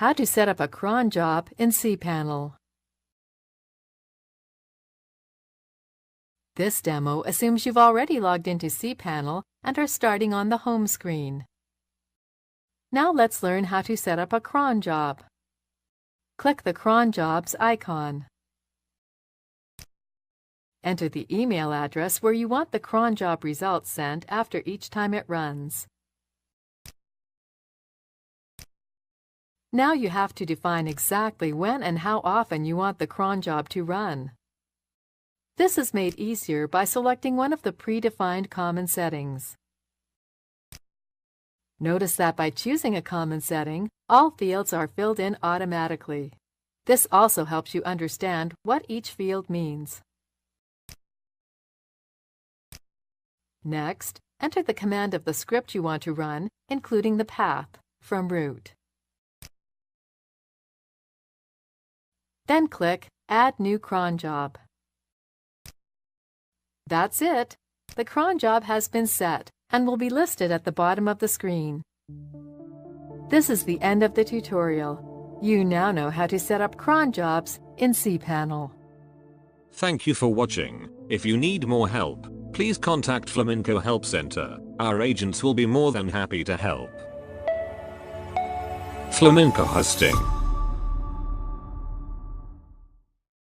How to set up a cron job in cPanel. This demo assumes you've already logged into cPanel and are starting on the home screen. Now let's learn how to set up a cron job. Click the cron jobs icon. Enter the email address where you want the cron job results sent after each time it runs. Now you have to define exactly when and how often you want the cron job to run. This is made easier by selecting one of the predefined common settings. Notice that by choosing a common setting, all fields are filled in automatically. This also helps you understand what each field means. Next, enter the command of the script you want to run, including the path from root. Then click Add New Cron Job. That's it! The cron job has been set and will be listed at the bottom of the screen. This is the end of the tutorial. You now know how to set up cron jobs in cPanel. Thank you for watching. If you need more help, please contact Flaminqo Help Center. Our agents will be more than happy to help. Flaminqo Hosting.